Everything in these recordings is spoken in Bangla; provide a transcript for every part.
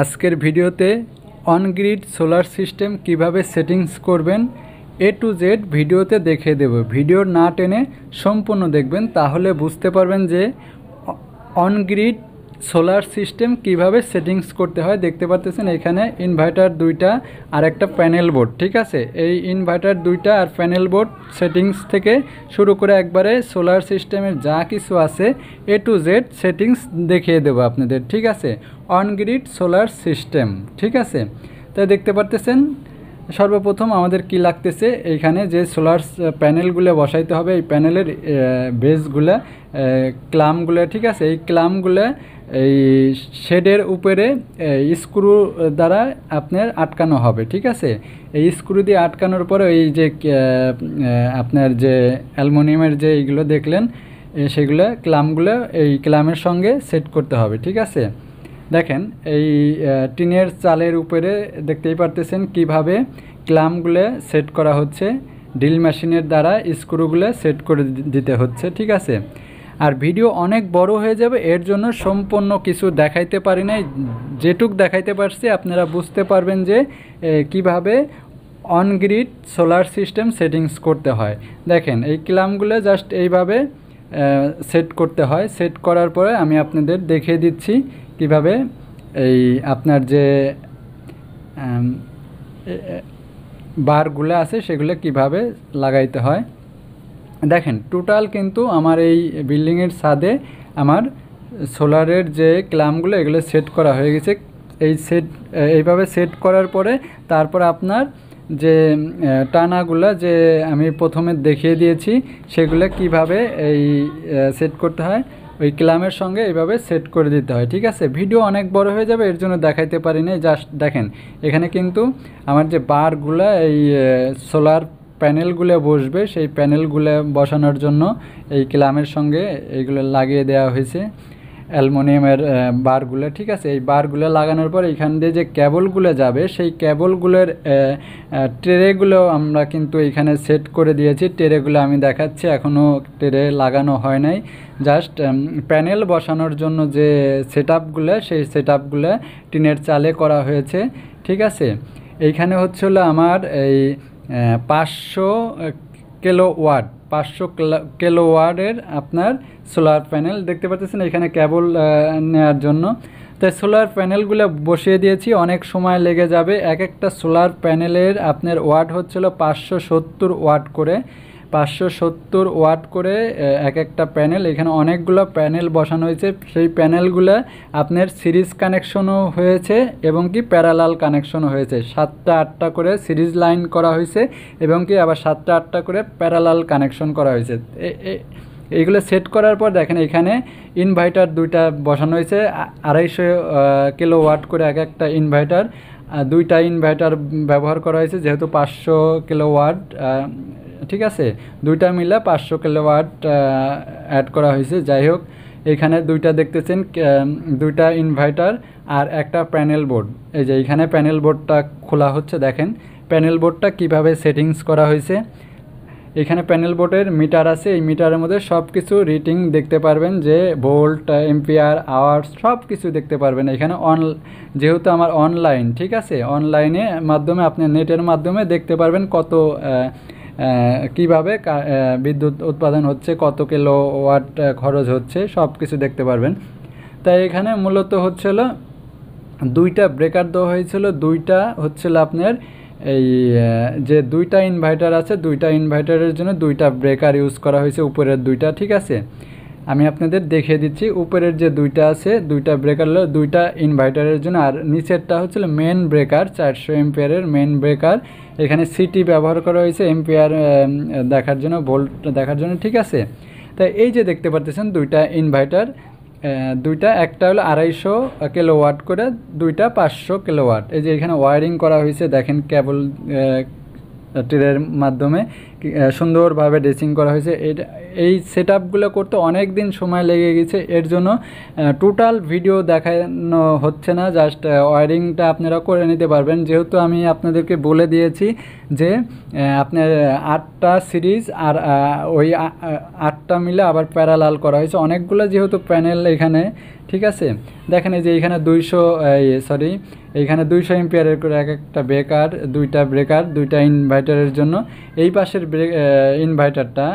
আজকের ভিডিওতে অন-গ্রিড সোলার সিস্টেম কিভাবে সেটিংস করবেন এ টু জেড ভিডিওতে দেখিয়ে দেব। ভিডিও না টেনে সম্পূর্ণ দেখবেন, তাহলে বুঝতে পারবেন যে অন-গ্রিড সোলার সিস্টেম কিভাবে সেটিংস করতে হয়। দেখতে পাচ্ছেন এখানে ইনভার্টার দুইটা আর একটা প্যানেল বোর্ড, ঠিক আছে। এই ইনভার্টার দুইটা আর প্যানেল বোর্ড সেটিংস থেকে শুরু করে একবারে সোলার সিস্টেমের যা কিছু আছে এ টু জেড সেটিংস দেখিয়ে দেবো আপনাদের, ঠিক আছে। অন-গ্রিড সোলার সিস্টেম, ঠিক আছে। তাই দেখতে পাচ্ছেন সর্বপ্রথম আমাদের কি লাগতেছে, এইখানে যে সোলার প্যানেলগুলো বসাইতে হবে, এই প্যানেলের বেসগুলো ক্লামগুলো, ঠিক আছে। এই ক্লামগুলো এই শেডের উপরে স্ক্রু দ্বারা আপনার আটকানো হবে, ঠিক আছে। এই স্ক্রু দিয়ে আটকানোর পরে এই যে আপনার যে অ্যালুমিনিয়ামের যে এইগুলো দেখলেন সেগুলো ক্লামগুলো এই ক্লামের সঙ্গে সেট করতে হবে, ঠিক আছে। দেখেন এই টিনের চালের উপরে দেখতেই পারতেছেন কিভাবে ক্লামগুলো সেট করা হচ্ছে, ড্রিল মেশিনের দ্বারা স্ক্রুগুলো সেট করে দিতে হচ্ছে, ঠিক আছে। আর ভিডিও অনেক বড় হয়ে যাবে, এর জন্য সম্পূর্ণ কিছু দেখাইতে পারি নাই, যেটুক দেখাইতে পারছি আপনারা বুঝতে পারবেন যে কিভাবে অন-গ্রিড সোলার সিস্টেম সেটিংস করতে হয়। দেখেন এই ক্লামগুলো জাস্ট এইভাবে সেট করতে হয়। সেট করার পরে আমি আপনাদের দেখিয়ে দিচ্ছি কিভাবে এই আপনার যে বারগুলো আছে সেগুলো কিভাবে লাগাইতে হয়। দেখেন টোটাল কিন্তু আমার এই বিল্ডিংয়ের ছাদে আমার সোলারের যে ক্লামগুলো এগুলো সেট করা হয়ে গেছে। এইভাবে সেট করার পরে তারপর আপনার যে টানাগুলো যে আমি প্রথমে দেখিয়ে দিয়েছি সেগুলো কিভাবে এই সেট করতে হয়, ওই ক্লামের সঙ্গে এইভাবে সেট করে দিতে হয়, ঠিক আছে। ভিডিও অনেক বড় হয়ে যাবে, এর জন্য দেখাইতে পারি না। জাস্ট দেখেন এখানে কিন্তু আমার যে বারগুলো এই সোলার প্যানেলগুলো বসবে, সেই প্যানেলগুলো বসানোর জন্য এই ক্লামের সঙ্গে এইগুলো লাগিয়ে দেওয়া হয়েছে অ্যালুমিনিয়ামের বারগুলো, ঠিক আছে। এই বারগুলো লাগানোর পর এখান দিয়ে যে কেবলগুলো যাবে সেই কেবলগুলোর ট্রেগুলো আমরা কিন্তু এখানে সেট করে দিয়েছি। ট্রেগুলো আমি দেখাচ্ছি, এখনও ট্রে লাগানো হয় নাই। জাস্ট প্যানেল বসানোর জন্য যে সেটআপগুলো সেই সেটআপগুলো টিনের চালে করা হয়েছে, ঠিক আছে। এইখানে হচ্ছিল আমার এই 500 কিলোওয়াট 500 কিলোওয়াটের আপনার সোলার প্যানেল দেখতে পাচ্ছেন এখানে কেবল নেওয়ার জন্য। তাই সোলার প্যানেলগুলো বসিয়ে দিয়েছি, অনেক সময় লেগে যাবে। এক একটা সোলার প্যানেলের আপনার ওয়াট হচ্ছিল 570 ওয়াট করে, 570 ওয়াট করে এক একটা প্যানেল। এখানে অনেকগুলো প্যানেল বসানো হয়েছে। সেই প্যানেলগুলো আপনার সিরিজ কানেকশনও হয়েছে এবং কি প্যারালাল কানেকশনও হয়েছে। 7টা 8টা করে সিরিজ লাইন করা হয়েছে এবং কি আবার 7টা 8টা করে প্যারালাল কানেকশন করা হয়েছে। এইগুলো সেট করার পর দেখেন এখানে ইনভার্টার দুইটা বসানো হয়েছে, 250 কিলোওয়াট করে এক একটা ইনভার্টার। দুইটা ইনভার্টার ব্যবহার করা হয়েছে যেহেতু 500 কিলোওয়াট, ঠিক আছে। দুইটা মিলে 500 কিলোওয়াট অ্যাড করা হয়েছে। যাই হোক এখানে দুইটা দেখতেছেন, দুইটা ইনভার্টার আর একটা প্যানেল বোর্ড। এই যে এখানে প্যানেল বোর্ডটা খোলা হচ্ছে, দেখেন প্যানেল বোর্ডটা কিভাবে সেটিংস করা হয়েছে। এখানে প্যানেল বোর্ডের মিটার আছে, এই মিটারের মধ্যে সব কিছু রিডিং দেখতে পারবেন, যে ভোল্ট, এম্পিয়ার, আওয়ার্স সব কিছু দেখতে পারবেন এখানে। যেহেতু আমার অনলাইন, ঠিক আছে, অনলাইনে মাধ্যমে আপনি নেটের মাধ্যমে দেখতে পারবেন কত কিভাবে বিদ্যুৎ উৎপাদন হচ্ছে, কত কিলোওয়াট খরচ হচ্ছে, সব কিছু দেখতে পারবেন। তাই এখানে মূলত হচ্ছিল দুইটা ব্রেকার দেওয়া হয়েছিল, দুইটা হচ্ছিল আপনার এই যে দুইটা ইনভার্টার আছে, দুইটা ইনভার্টারের জন্য দুইটা ব্রেকার ইউজ করা হয়েছে, উপরের দুইটা, ঠিক আছে। আমি আপনাদের দেখিয়ে দিচ্ছি, উপরের যে দুইটা আছে দুইটা ব্রেকার হলো দুইটা ইনভার্টারের জন্য, আর নিচেরটা হচ্ছিল মেন ব্রেকার 400 এম্পিয়ারের মেন ব্রেকার। এখানে সিটি ব্যবহার করা হয়েছে এম্পিয়ার দেখার জন্য, ভোল্ট দেখার জন্য, ঠিক আছে। তাই এই যে দেখতে পাচ্ছেন দুইটা ইনভার্টার, দুইটা একটা হলো 250 কিলোওয়াট করে, দুইটা 500 কিলোওয়াট। এই যে এখানে ওয়ারিং করা হয়েছে, দেখেন কেবল ট্রের মাধ্যমে সুন্দরভাবে ড্রেসিং করা হয়েছে। এই সেট আপগুলো করতে অনেক দিন সময় লেগে গেছে, এর জন্য টোটাল ভিডিও দেখানো হচ্ছে না, জাস্ট ওয়ারিংটা আপনারা করে নিতে পারবেন। যেহেতু আমি আপনাদেরকে বলে দিয়েছি যে আপনার 8টা সিরিজ আর ওই 8টা মিলে আবার প্যারালাল করা হয়েছে অনেকগুলো যেহেতু প্যানেল এখানে, ঠিক আছে। দেখেন এই যে এইখানে এইখানে 200 এম্পিয়ারের করে একটা ব্রেকার, দুইটা ইনভার্টারের জন্য। এই পাশের ইনভার্টারটা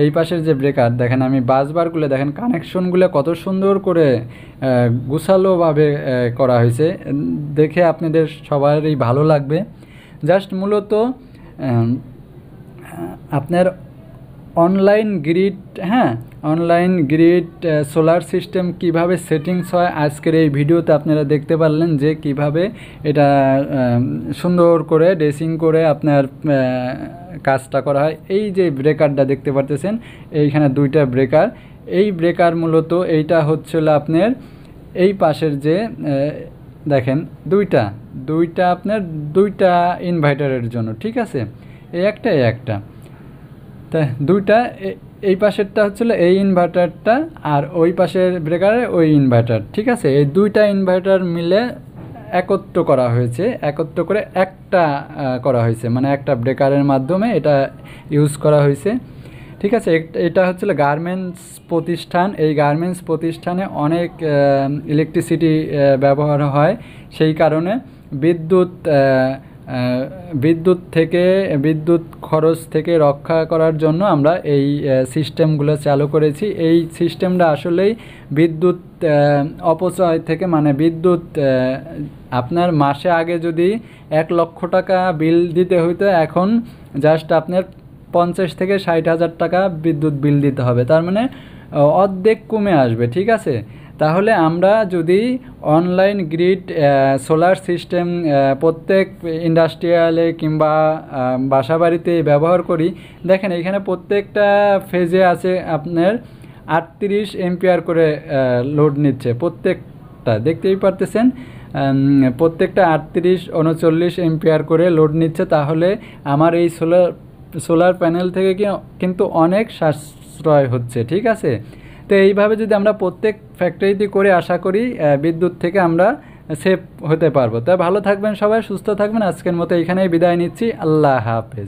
এই পাশের যে ব্রেকার দেখেন, আমি বাসবারগুলো দেখেন, কানেকশনগুলো কত সুন্দর করে গুছালোভাবে করা হয়েছে, দেখে আপনাদের সবারই ভালো লাগবে। জাস্ট মূলত আপনার অনলাইন গ্রিড সোলার সিস্টেম কিভাবে সেটিংস হয় আজকের এই ভিডিওতে আপনারা দেখতে পারলেন, যে কিভাবে এটা সুন্দর করে ড্রেসিং করে আপনার কাজটা করা হয়। এই যে ব্রেকারটা দেখতে পারতেছেন, এইখানে 2টা ব্রেকার, এই ব্রেকার মূলত এইটা হচ্ছিল আপনার এই পাশের যে দেখেন দুইটা আপনার 2টা ইনভার্টারের জন্য, ঠিক আছে। এই একটা তা 2টা, এই পাশেরটা হচ্ছিল এই ইনভার্টারটা, আর ওই পাশের ব্রেকারে ওই ইনভার্টার, ঠিক আছে। এই 2টা ইনভার্টার মিলে একত্র করে একটা করা হয়েছে, মানে একটা ব্রেকারের মাধ্যমে এটা ইউজ করা হয়েছে, ঠিক আছে। এটা হচ্ছিল গার্মেন্টস প্রতিষ্ঠান। এই গার্মেন্টস প্রতিষ্ঠানে অনেক ইলেকট্রিসিটি ব্যবহার হয়, সেই কারণে বিদ্যুৎ খরচ থেকে রক্ষা করার জন্য আমরা এই সিস্টেমগুলো চালু করেছি। এই সিস্টেমটা আসলেই বিদ্যুৎ অপচয় থেকে, মানে বিদ্যুৎ আপনার মাসে আগে যদি 1 লক্ষ টাকা বিল দিতে হইতো, এখন জাস্ট আপনার 50 থেকে 60 হাজার টাকা বিদ্যুৎ বিল দিতে হবে, তার মানে অর্ধেক কমে আসবে, ঠিক আছে। তাহলে আমরা যদি অনলাইন গ্রিড সোলার সিস্টেম প্রত্যেক ইন্ডাস্ট্রিয়ালে কিংবা বাসাবাড়িতে ব্যবহার করি, দেখেন এখানে প্রত্যেকটা ফেজে আছে আপনার 38 এম্পিয়ার করে লোড নিচ্ছে, প্রত্যেকটা দেখতেই পারতেছেন, প্রত্যেকটা 38, 39 এম্পিয়ার করে লোড নিচ্ছে। তাহলে আমার এই সোলার প্যানেল থেকে কিন্তু অনেক সাশ্রয় হচ্ছে, ঠিক আছে। তো এইভাবে যদি আমরা প্রত্যেক ফ্যাক্টরিতে করে, আশা করি বিদ্যুৎ থেকে আমরা সেভ হতে পারবো। তো ভালো থাকবেন সবাই, সুস্থ থাকবেন। আজকের মতো এখানেই বিদায় নিচ্ছি। আল্লাহ হাফেজ।